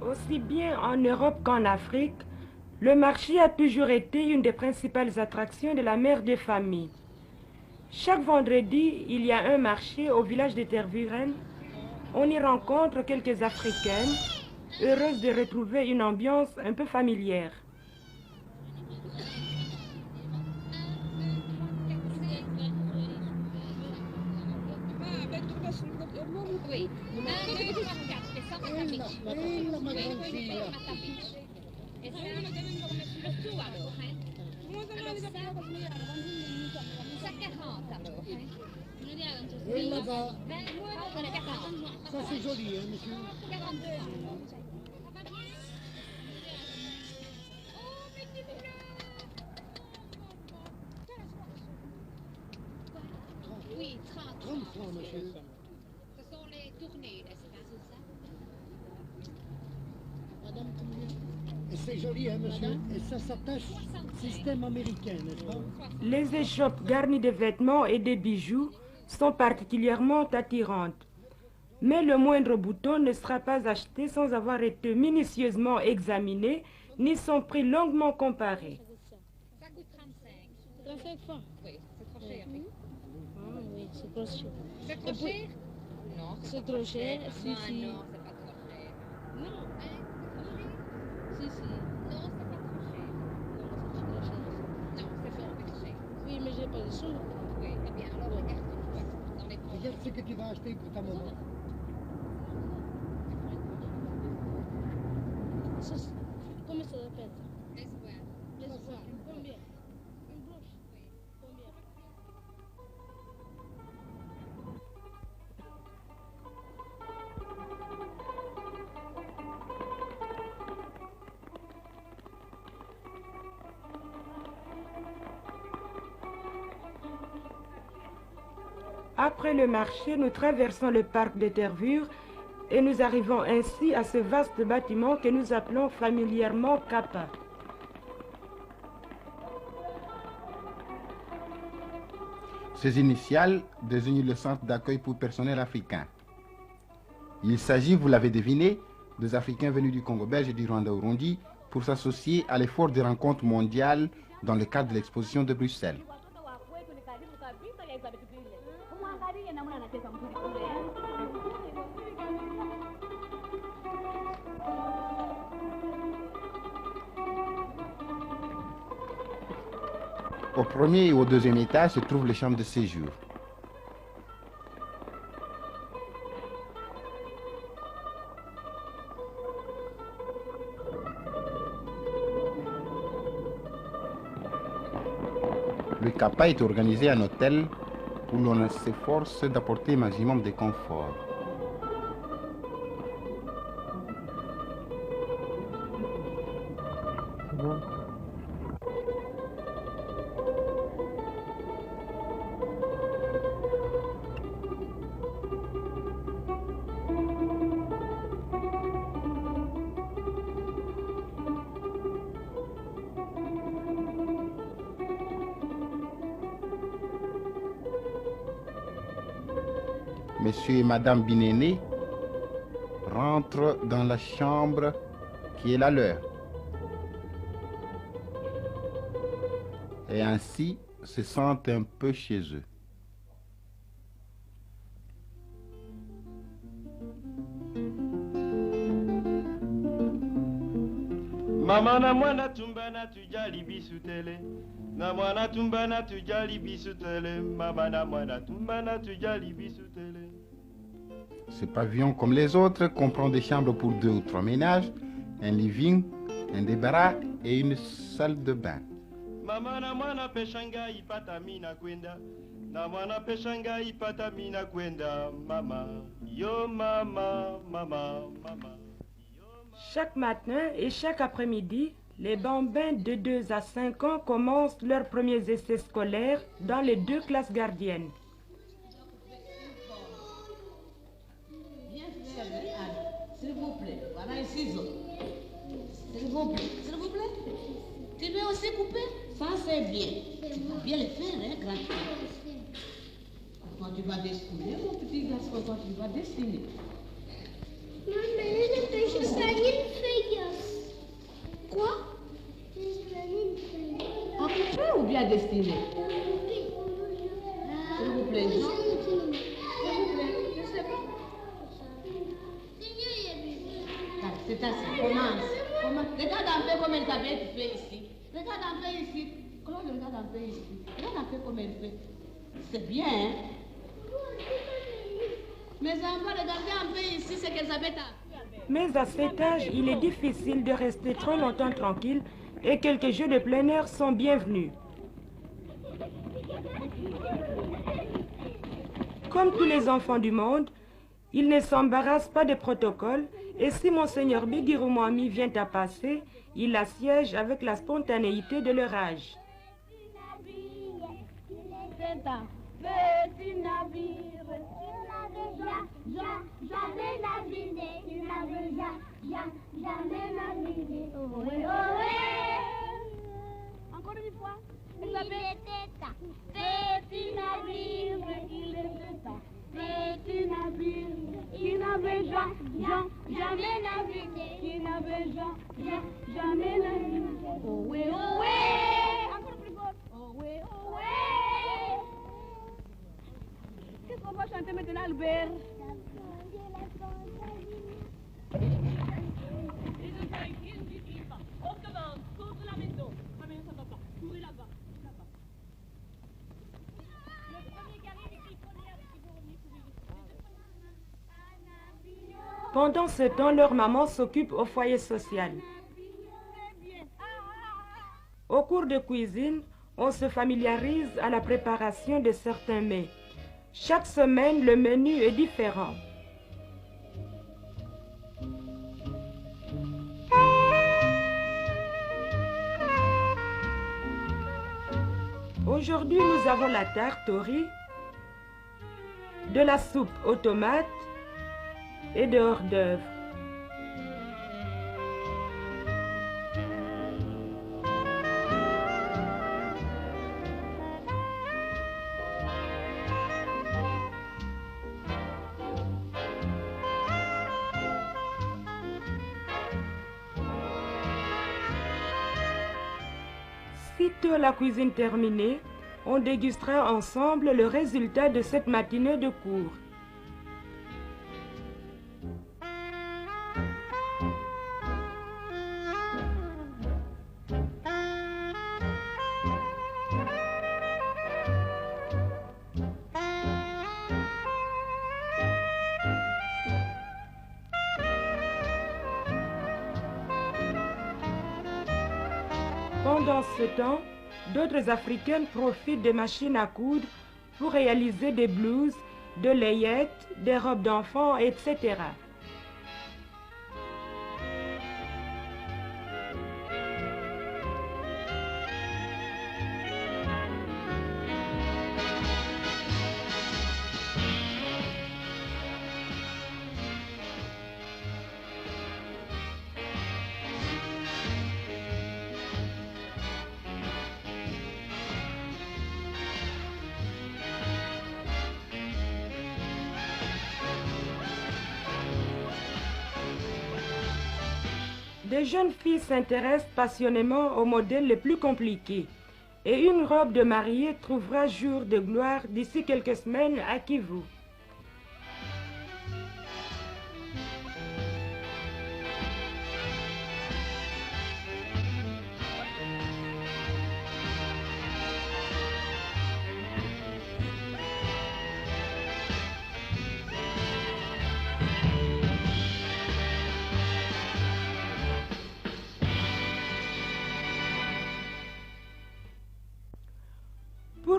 Aussi bien en Europe qu'en Afrique, le marché a toujours été une des principales attractions de la mère de famille. Chaque vendredi, il y a un marché au village de Tervuren. On y rencontre quelques Africaines, heureuses de retrouver une ambiance un peu familière. Oui. Et ça, le tout alors, hein? Alors ça 40 alors, hein? Oui, là-bas. 40. Ça, c'est joli, hein, monsieur? 42. Oui, 30. 30 francs, monsieur. Ce sont les tournées, n'est-ce pas, c'est ça? Madame, combien? Et c'est joli, hein, monsieur? Et ça s'attache système américain, n'est-ce pas? Les échoppes garnies de vêtements et de bijoux sont particulièrement attirantes. Mais le moindre bouton ne sera pas acheté sans avoir été minutieusement examiné, ni son prix longuement comparé. Ça coûte 35. 35 francs. Oui, c'est trop cher. Oui. Ah oui, c'est trop cher. C'est trop cher? Non, C'est trop cher, si, Non, si. non, c'est pas trop cher. Non, Hein? C'est trop cher? si, si. Non, c'est pas trop cher. Non, c'est trop cher. Non, c'est pas cher. Oui, mais j'ai pas de sous. Oui, eh bien, alors regarde-toi dans les poches. Regarde ce que tu vas acheter pour ta maman. Ça, comment ça s'appelle? Espoir. L'espoir. Combien? Une broche? Oui. Combien? Après le marché, nous traversons le parc de Tervuren et nous arrivons ainsi à ce vaste bâtiment que nous appelons familièrement Kappa. Ces initiales désignent le centre d'accueil pour personnel africain. Il s'agit, vous l'avez deviné, des Africains venus du Congo belge et du Rwanda-Urundi pour s'associer à l'effort des rencontres mondiales dans le cadre de l'exposition de Bruxelles. Au premier et au deuxième étage se trouvent les chambres de séjour. Le Kappa est organisé en hôtel où l'on s'efforce d'apporter un maximum de confort. Monsieur et Madame Binéné rentrent dans la chambre qui est la leur. Et ainsi se sentent un peu chez eux. Mama na mwana tumba na tujali bisu tele. Na mwana tumba na tujali bisu tele. Mama na mwana tumba na tujali bisu tele. Ce pavillon, comme les autres, comprend des chambres pour 2 ou 3 ménages, un living, un débarras et une salle de bain. Mama na mwana peshanga ipata mina kwenda. Na mwana peshanga ipata mina kwenda. Mama, yo mama, mama, mama. Chaque matin et chaque après-midi, les bambins de 2 à 5 ans commencent leurs premiers essais scolaires dans les 2 classes gardiennes. S'il vous plaît, voilà un ciseau. S'il vous plaît, s'il vous plaît. Tu veux aussi couper? Ça c'est bien. Tu vas bien le faire, hein, grand frère. Quand tu vas dessiner, mon petit garçon, quand tu vas dessiner. Maman, je suis une feuille. Quoi? Je suis une feuille. À couper ou bien à dessiner? S'il vous plaît, Jean. S'il vous plaît, je sais pas. C'est assez. Commence. Regarde un peu comme elle t'a bien fait ici. Regarde un peu ici. Claude, regarde un peu ici. Regarde un peu comme elle fait. C'est bien, hein? Mes enfants, regardez un peu ici ce qu'Elisabeth a. Mais à cet âge, il est difficile de rester trop longtemps tranquille et quelques jeux de plein air sont bienvenus. Comme tous les enfants du monde, ils ne s'embarrassent pas des protocoles et si Monseigneur Bigirou-Moami vient à passer, il assiège avec la spontanéité de leur âge. Petit navire, jamais navigué, tu n'avais jamais navigué. Ohé, ohé. Encore une fois. Il était ta petit navire, il était ta petit navire, il n'avait jamais navigué, il n'avait jamais navigué. Ohé, ohé. Encore plus fort. Ohé, ohé. Qu'est-ce qu'on va chanter maintenant, Albert? Pendant ce temps, leur maman s'occupe au foyer social. Au cours de cuisine, on se familiarise à la préparation de certains mets. Chaque semaine, le menu est différent. Aujourd'hui, nous avons la tarte au riz, de la soupe aux tomates et de hors d'œuvre. Sitôt la cuisine terminée, on dégustera ensemble le résultat de cette matinée de cours. Pendant ce temps, d'autres Africaines profitent des machines à coudre pour réaliser des blouses, de layettes, des robes d'enfants, etc. Des jeunes filles s'intéressent passionnément aux modèles les plus compliqués et une robe de mariée trouvera jour de gloire d'ici quelques semaines à Kivu.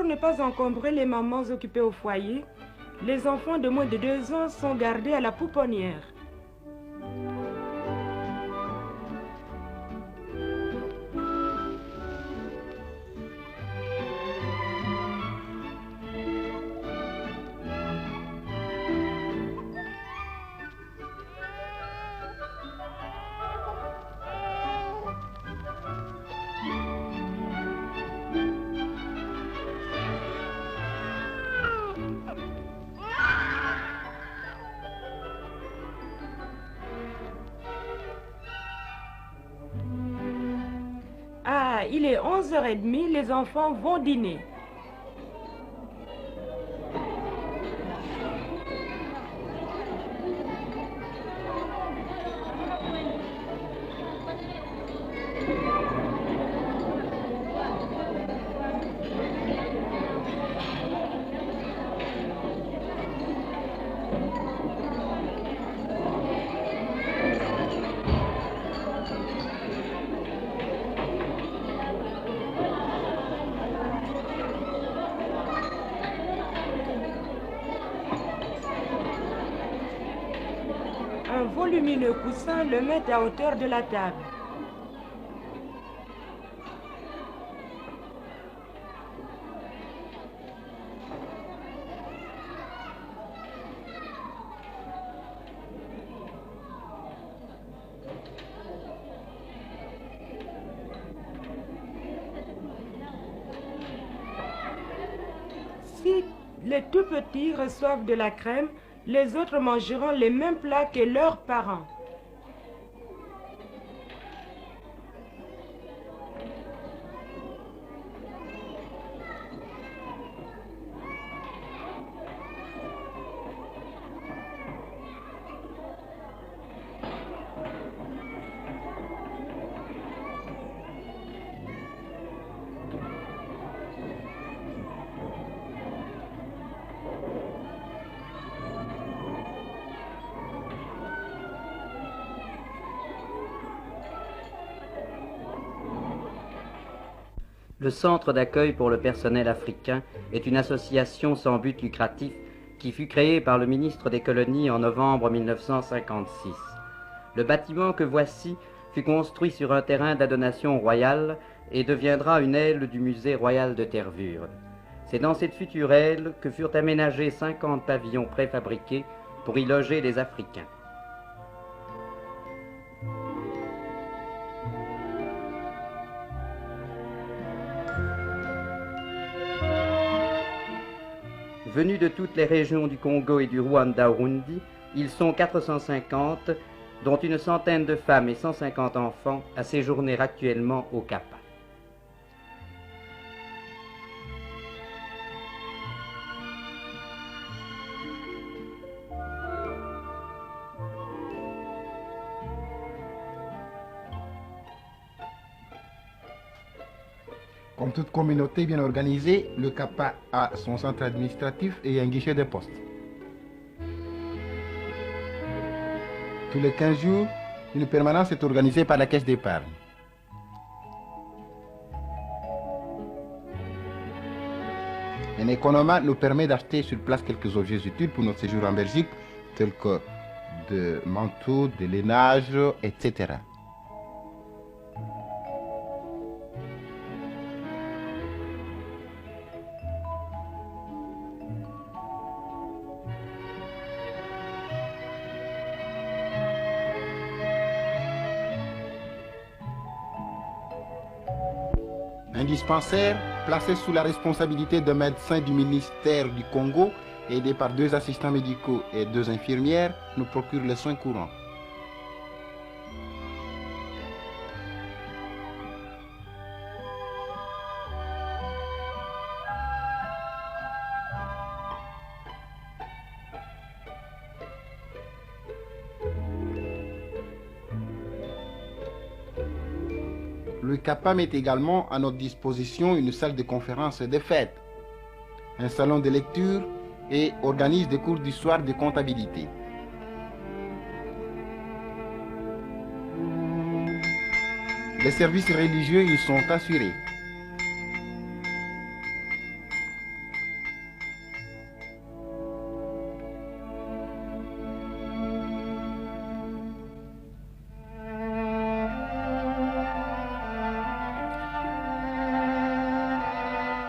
ne pas encombrer les mamans occupées au foyer, les enfants de moins de 2 ans sont gardés à la pouponnière. Ah, il est 11h30, les enfants vont dîner. Un volumineux coussin le met à hauteur de la table. Si les tout petits reçoivent de la crème, les autres mangeront les mêmes plats que leurs parents. Le Centre d'accueil pour le personnel africain est une association sans but lucratif qui fut créée par le ministre des Colonies en novembre 1956. Le bâtiment que voici fut construit sur un terrain d'adonation royale et deviendra une aile du musée royal de Tervuren. C'est dans cette future aile que furent aménagés 50 pavillons préfabriqués pour y loger les Africains. Venus de toutes les régions du Congo et du Rwanda-Urundi, ils sont 450, dont une centaine de femmes et 150 enfants à séjourner actuellement au Kappa. Comme toute communauté bien organisée, le Kappa a son centre administratif et un guichet de poste. Tous les 15 jours, une permanence est organisée par la caisse d'épargne. Un économa nous permet d'acheter sur place quelques objets utiles pour notre séjour en Belgique, tels que des manteaux, des lainages, etc. Un dispensaire placé sous la responsabilité d'un médecin du ministère du Congo, aidé par 2 assistants médicaux et 2 infirmières, nous procure les soins courants. Le Kappa met également à notre disposition une salle de conférences et de fêtes, un salon de lecture et organise des cours d'histoire de comptabilité. Les services religieux y sont assurés.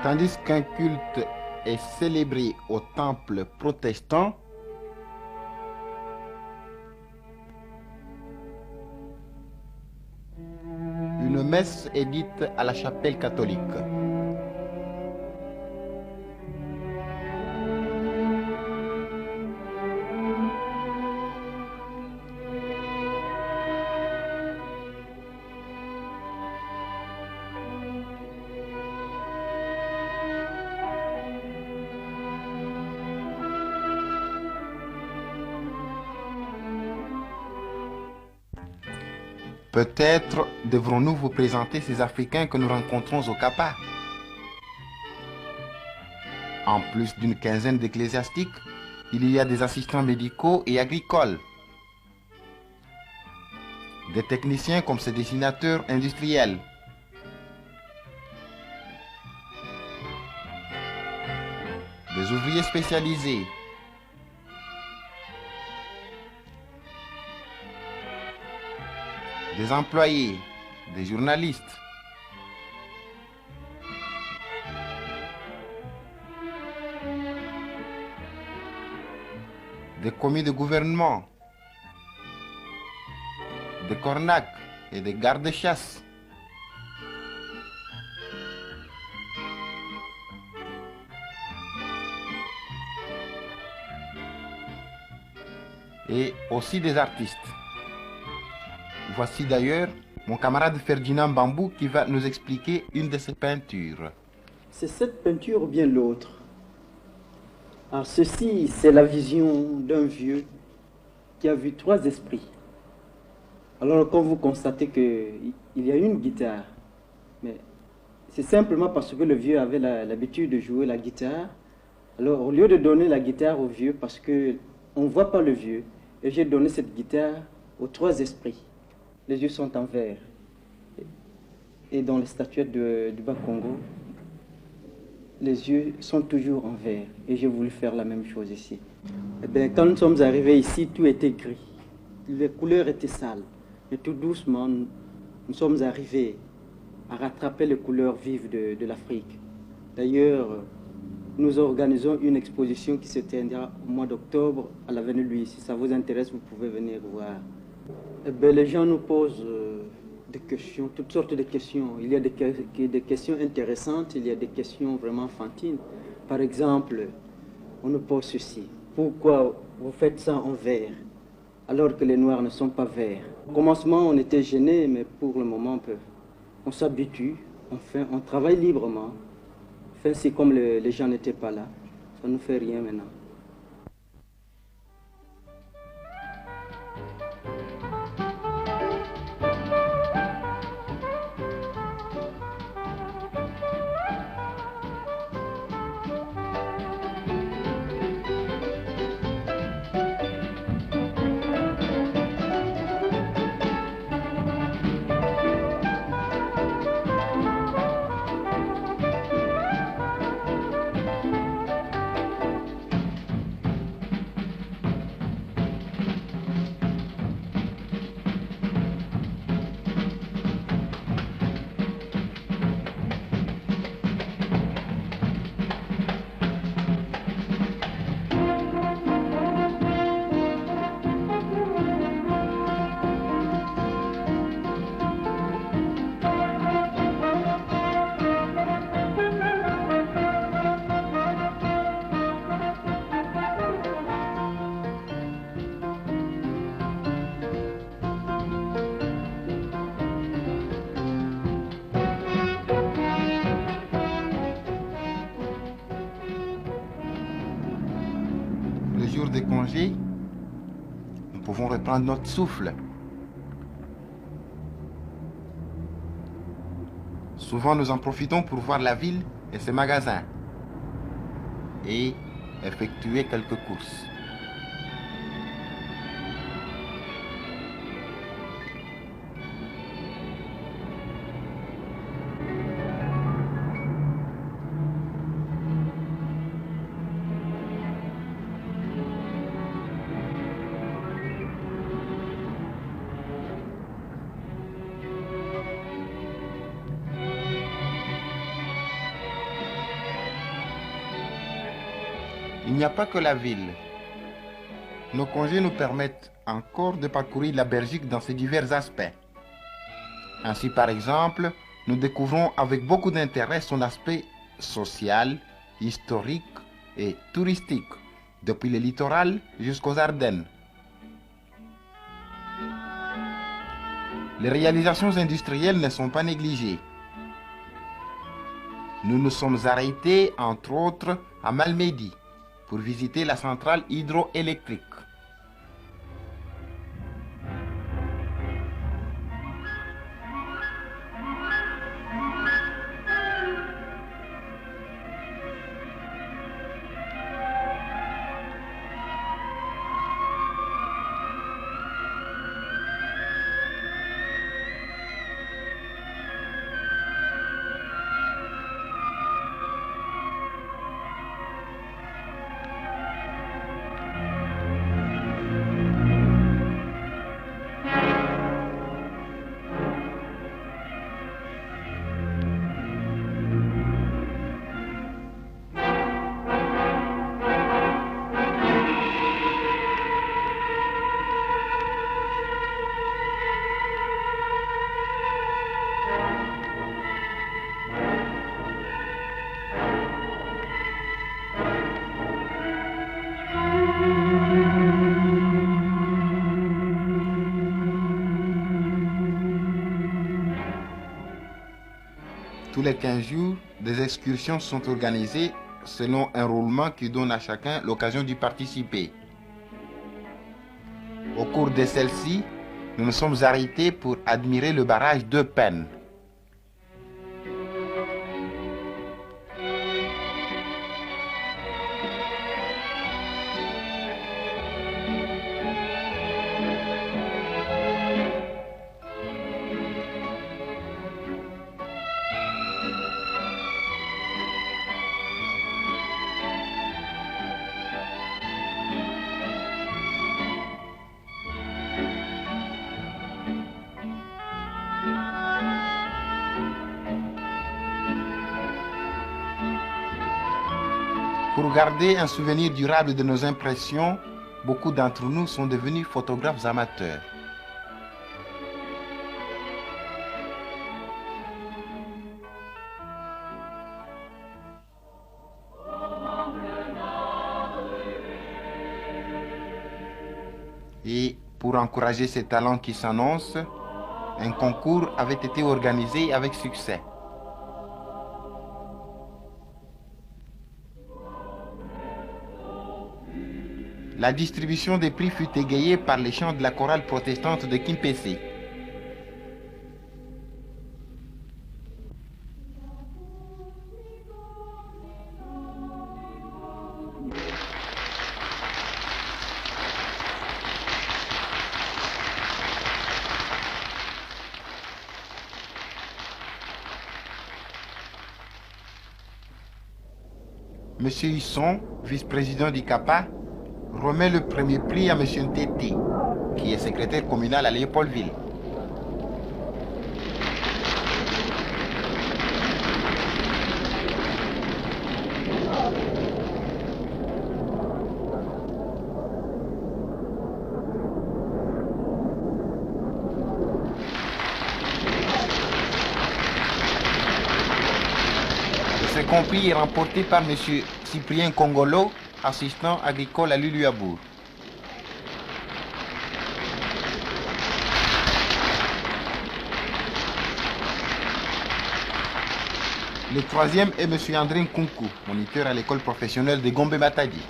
Tandis qu'un culte est célébré au temple protestant, une messe est dite à la chapelle catholique. Peut-être devrons-nous vous présenter ces Africains que nous rencontrons au Kapa. En plus d'une quinzaine d'ecclésiastiques, il y a des assistants médicaux et agricoles, des techniciens comme ces dessinateurs industriels, des ouvriers spécialisés, des employés, des journalistes, des commis de gouvernement, des cornacs et des gardes-chasse. Et aussi des artistes. Voici d'ailleurs mon camarade Ferdinand Bambou qui va nous expliquer une de ses peintures. C'est cette peinture ou bien l'autre. Alors ceci, c'est la vision d'un vieux qui a vu 3 esprits. Alors quand vous constatez qu'il y a une guitare, mais c'est simplement parce que le vieux avait l'habitude de jouer la guitare. Alors au lieu de donner la guitare au vieux, parce qu'on ne voit pas le vieux, et j'ai donné cette guitare aux 3 esprits. Les yeux sont en verre. Et dans les statuettes du Bas-Congo, les yeux sont toujours en verre. Et j'ai voulu faire la même chose ici. Eh bien, quand nous sommes arrivés ici, tout était gris. Les couleurs étaient sales. Et tout doucement, nous sommes arrivés à rattraper les couleurs vives de l'Afrique. D'ailleurs, nous organisons une exposition qui se tiendra au mois d'octobre à l'avenue Louis. Si ça vous intéresse, vous pouvez venir voir. Eh bien, les gens nous posent des questions, toutes sortes de questions. Il y a des questions intéressantes, il y a des questions vraiment enfantines. Par exemple, on nous pose ceci. Pourquoi vous faites ça en vert alors que les Noirs ne sont pas verts? Au commencement, on était gênés, mais pour le moment, on s'habitue, on travaille librement. Enfin, c'est comme les gens n'étaient pas là. Ça ne nous fait rien maintenant. De congé, nous pouvons reprendre notre souffle. Souvent, nous en profitons pour voir la ville et ses magasins et effectuer quelques courses. Il n'y a pas que la ville. Nos congés nous permettent encore de parcourir la Belgique dans ses divers aspects. Ainsi, par exemple, nous découvrons avec beaucoup d'intérêt son aspect social, historique et touristique, depuis le littoral jusqu'aux Ardennes. Les réalisations industrielles ne sont pas négligées. Nous nous sommes arrêtés, entre autres, à Malmedy pour visiter la centrale hydroélectrique. Tous les 15 jours, des excursions sont organisées selon un roulement qui donne à chacun l'occasion d'y participer. Au cours de celle-ci, nous nous sommes arrêtés pour admirer le barrage d'Eupen. Pour garder un souvenir durable de nos impressions, beaucoup d'entre nous sont devenus photographes amateurs. Et pour encourager ces talents qui s'annoncent, un concours avait été organisé avec succès. La distribution des prix fut égayée par les chants de la chorale protestante de Kimpese. Monsieur Husson, vice-président du CAPA, remet le premier prix à M. Ntete, qui est secrétaire communal à Léopoldville. Le second prix est remporté par M. Cyprien Kongolo, assistant agricole à Luluabourg. Le troisième est M. André Nkunku, moniteur à l'école professionnelle de Gombe Matadi.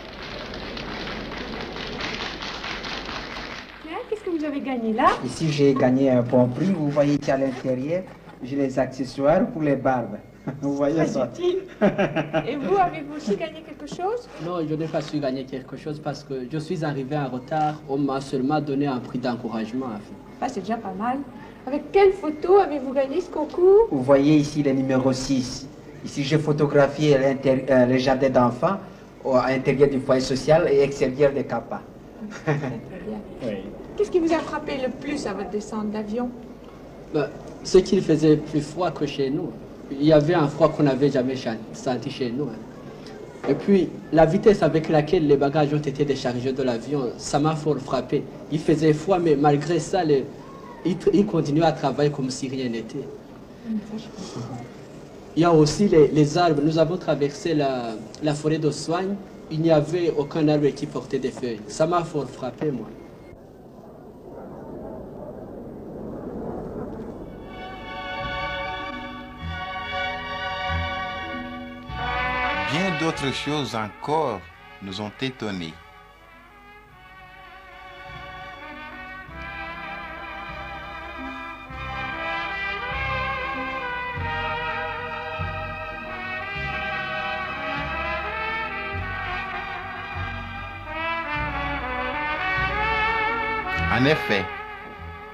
Qu'est-ce que vous avez gagné là? Ici, j'ai gagné un bon prix. Vous voyez qu'à l'intérieur, j'ai les accessoires pour les barbes. Vous voyez ça? Et vous, avez-vous aussi gagné quelque chose? Non, je n'ai pas su gagner quelque chose parce que je suis arrivé en retard. On m'a seulement donné un prix d'encouragement. Ah, c'est déjà pas mal. Avec quelle photo avez-vous gagné ce concours? Vous voyez ici le numéro 6. Ici, j'ai photographié le jardin d'enfants à l'intérieur du foyer social et extérieur des CAPA. Très bien. Oui. Qu'est-ce qui vous a frappé le plus à votre descente d'avion? Ce qu'il faisait plus froid que chez nous. Il y avait un froid qu'on n'avait jamais senti chez nous. Et puis, la vitesse avec laquelle les bagages ont été déchargés de l'avion, ça m'a fort frappé. Il faisait froid, mais malgré ça, il continuait à travailler comme si rien n'était. Il y a aussi les arbres. Nous avons traversé la forêt de Soigne. Il n'y avait aucun arbre qui portait des feuilles. Ça m'a fort frappé, moi. Bien d'autres choses encore nous ont étonnés. En effet,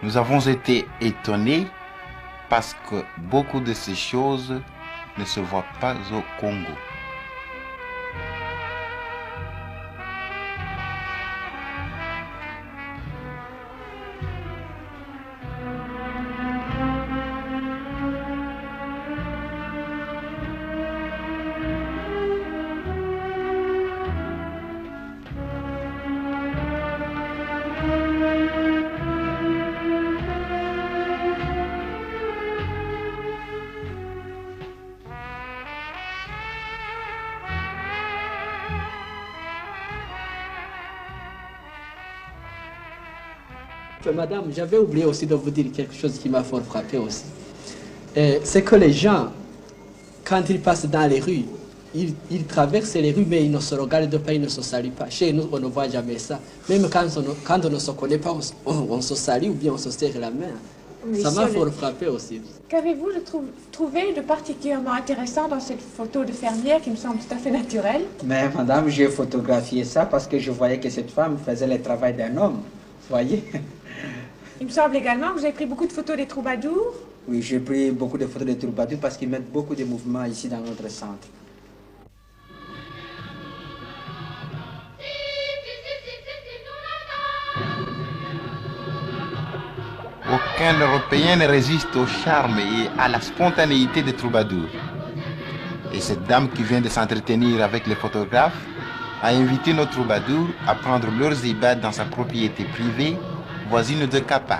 nous avons été étonnés parce que beaucoup de ces choses ne se voient pas au Congo. Madame, j'avais oublié aussi de vous dire quelque chose qui m'a fort frappé aussi. C'est que les gens, quand ils passent dans les rues, ils traversent les rues, mais ils ne se regardent pas, ils ne se saluent pas. Chez nous, on ne voit jamais ça. Même quand on ne se connaît pas, on se salue ou bien on se serre la main. Oui, ça m'a fort frappé aussi. Qu'avez-vous trouvé de particulièrement intéressant dans cette photo de fermière qui me semble tout à fait naturelle? Mais madame, j'ai photographié ça parce que je voyais que cette femme faisait le travail d'un homme. Voyez? Il me semble également que vous avez pris beaucoup de photos des troubadours. Oui, j'ai pris beaucoup de photos des troubadours parce qu'ils mettent beaucoup de mouvements ici dans notre centre. Aucun Européen ne résiste au charme et à la spontanéité des troubadours. Et cette dame qui vient de s'entretenir avec les photographes a invité nos troubadours à prendre leurs ébats dans sa propriété privée, voisine de Kapa.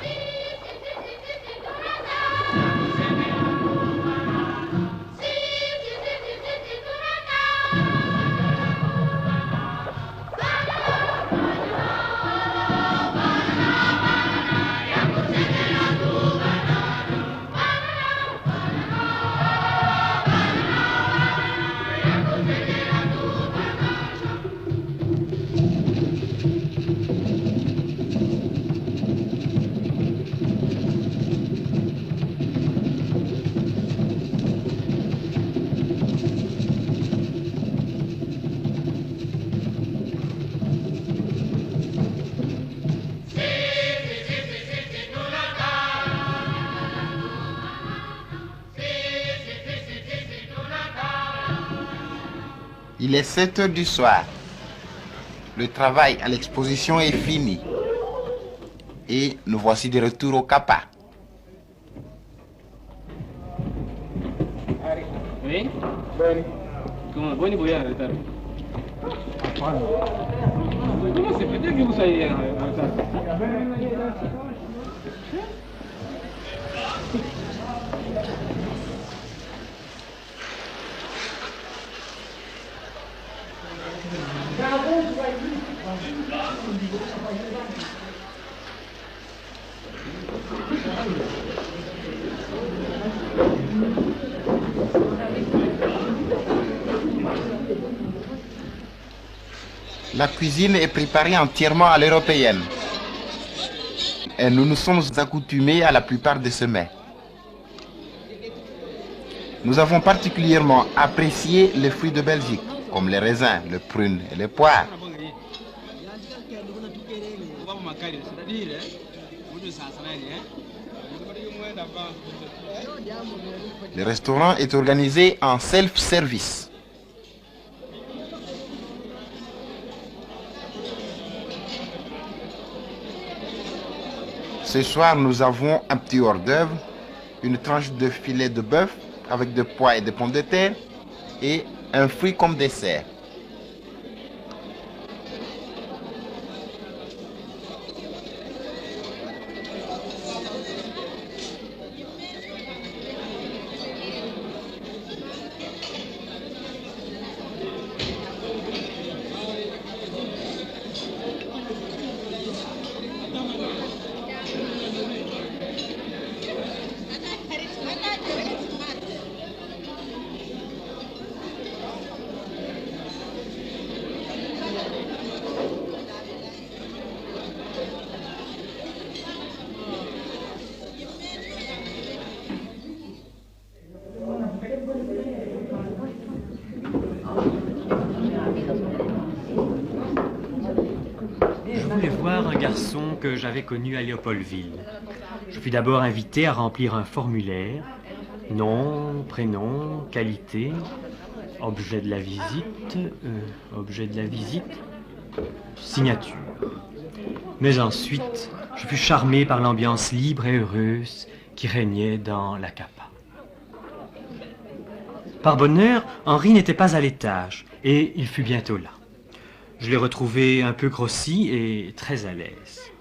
Il est 7 heures du soir. Le travail à l'exposition est fini. Et nous voici de retour au Kapa. Oui? Comment vous voyez en retard? Comment c'est peut-être que vous soyez en retard? La cuisine est préparée entièrement à l'européenne. Et nous nous sommes accoutumés à la plupart de ces mets. Nous avons particulièrement apprécié les fruits de Belgique, comme les raisins, les prunes et les poires. Le restaurant est organisé en self-service. Ce soir, nous avons un petit hors-d'œuvre, une tranche de filet de bœuf avec des pois et des pommes de terre et un fruit comme dessert. voulais voir un garçon que j'avais connu à Léopoldville. Je fus d'abord invité à remplir un formulaire. Nom, prénom, qualité, objet de la visite, signature. Mais ensuite, je fus charmé par l'ambiance libre et heureuse qui régnait dans la Capa. Par bonheur, Henri n'était pas à l'étage et il fut bientôt là. Je l'ai retrouvé un peu grossi et très à l'aise.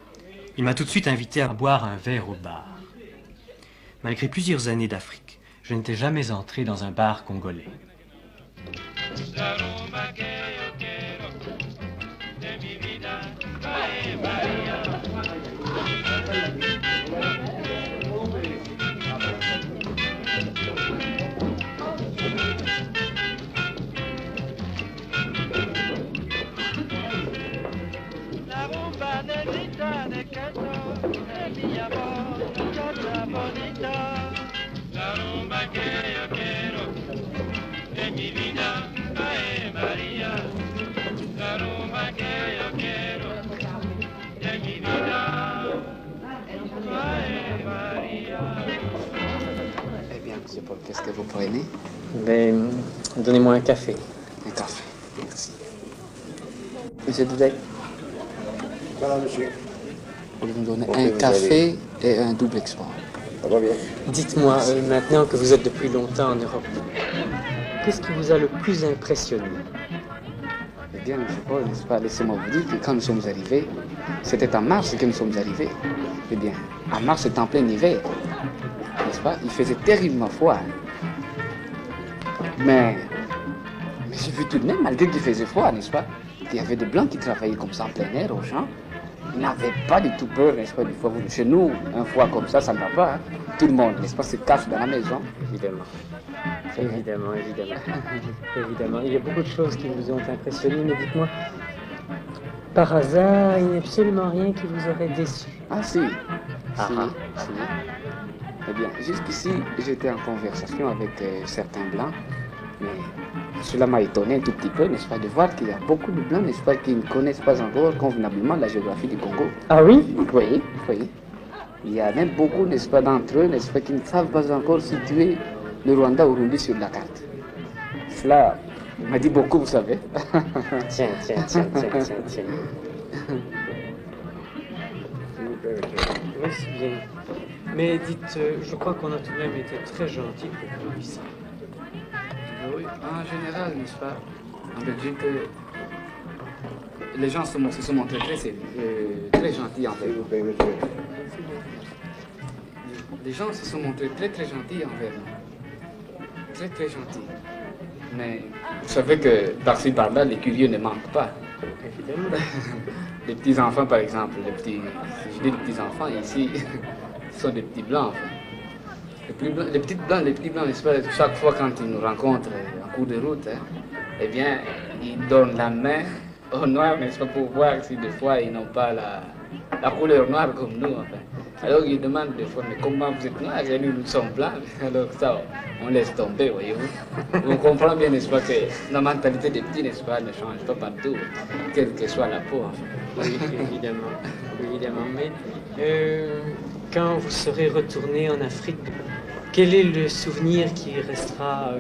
Il m'a tout de suite invité à boire un verre au bar. Malgré plusieurs années d'Afrique, je n'étais jamais entré dans un bar congolais. Eh bien, monsieur Paul, qu'est-ce que vous prenez? Ben, donnez-moi un café. Un café, merci. Monsieur Dudek. Voilà, monsieur. Vous me donnez un café et un double export. Ça va bien. Dites-moi, maintenant que vous êtes depuis longtemps en Europe, qu'est-ce qui vous a le plus impressionné? Eh bien, monsieur Paul, n'est-ce pas, laissez-moi vous dire que quand nous sommes arrivés, c'était en mars que nous sommes arrivés. Eh bien, en mars, c'était en plein hiver. N'est-ce pas? Il faisait terriblement froid. Mais j'ai vu tout de même, malgré qu'il faisait froid, n'est-ce pas? Il y avait des Blancs qui travaillaient comme ça en plein air au champ. Ils n'avaient pas du tout peur, n'est-ce pas, du froid. Chez nous, un froid comme ça ne va pas. Hein. Tout le monde, n'est-ce pas, se cache dans la maison. Évidemment. Évidemment. Évidemment. Il y a beaucoup de choses qui vous ont impressionné, mais dites-moi, par hasard, il n'y a absolument rien qui vous aurait déçu. Ah si. Si. Eh bien, jusqu'ici, j'étais en conversation avec certains Blancs, mais cela m'a étonné un tout petit peu, n'est-ce pas, de voir qu'il y a beaucoup de Blancs, n'est-ce pas, qui ne connaissent pas encore convenablement la géographie du Congo. Ah oui? Oui. Il y a même beaucoup, n'est-ce pas, d'entre eux, n'est-ce pas, qui ne savent pas encore situer le Rwanda-Urundi sur la carte. Cela m'a dit beaucoup, vous savez. Tiens. Oui, c'est bien. Mais dites, je crois qu'on a tout de même été très gentils pour vous ici. Oui, en général, n'est-ce pas, en Belgique, les gens se sont montrés très gentils envers nous. Les gens se sont montrés très gentils envers nous. Très gentils. Mais vous savez que par-ci par-là, les curieux ne manquent pas. Évidemment. Les petits-enfants, par exemple, je dis les petits-enfants ici, sont des petits blancs. Enfin. Les petits blancs, n'est-ce pas, chaque fois quand ils nous rencontrent en cours de route, hein, eh bien, ils donnent la main aux noirs, n'est-ce pas, pour voir si des fois ils n'ont pas la couleur noire comme nous. Enfin. Alors ils demandent des fois, mais comment vous êtes noirs et nous sommes blancs? Alors ça, on laisse tomber, voyez-vous. On comprend bien, n'est-ce pas, que la mentalité des petits, n'est-ce pas, ne change pas partout, quelle que soit la peau. Enfin. Oui, évidemment. Mais quand vous serez retourné en Afrique, quel est le souvenir qui restera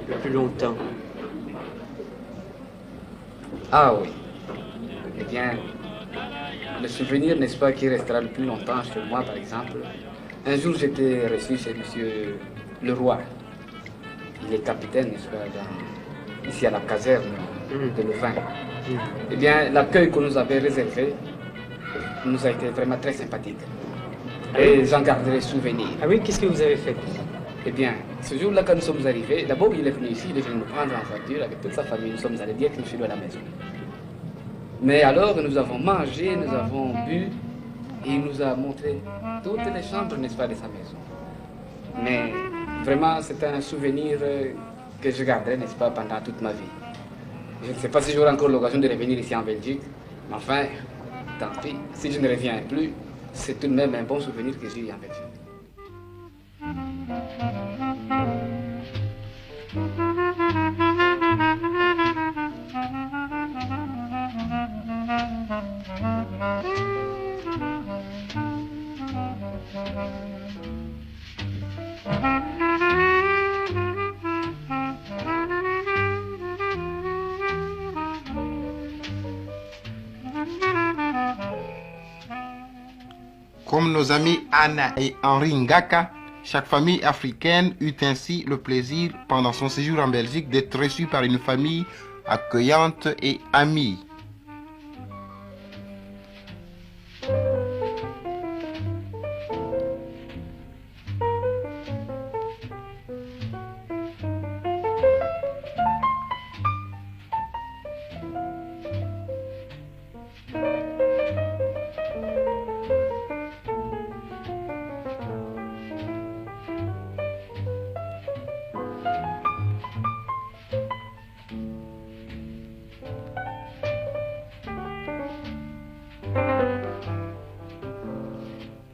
le plus longtemps? Ah oui. Eh bien, le souvenir, n'est-ce pas, qui restera le plus longtemps chez moi, par exemple. Un jour, j'étais reçu chez monsieur Leroy. Il est capitaine, n'est-ce pas, ici à la caserne de Louvain. Eh bien, l'accueil qu'on nous avait réservé nous a été vraiment très sympathique. Et j'en garderai souvenir. Ah oui, qu'est-ce que vous avez fait? Eh bien, ce jour-là, quand nous sommes arrivés, d'abord, il est venu ici, il est venu nous prendre en voiture avec toute sa famille. Nous sommes allés dire que nous sommes à la maison. Mais alors, nous avons mangé, nous avons bu, et il nous a montré toutes les chambres, n'est-ce pas, de sa maison. Mais vraiment, c'est un souvenir que je garderai, n'est-ce pas, pendant toute ma vie. Je ne sais pas si j'aurai encore l'occasion de revenir ici en Belgique, mais enfin, tant pis. Si je ne reviens plus, c'est tout de même un bon souvenir que j'ai eu en Belgique. Comme nos amis Anna et Henri Ngaka, chaque famille africaine eut ainsi le plaisir, pendant son séjour en Belgique, d'être reçue par une famille accueillante et amie.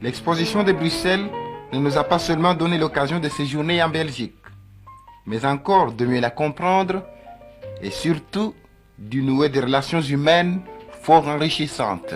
L'exposition de Bruxelles ne nous a pas seulement donné l'occasion de séjourner en Belgique, mais encore de mieux la comprendre et surtout de nouer des relations humaines fort enrichissantes.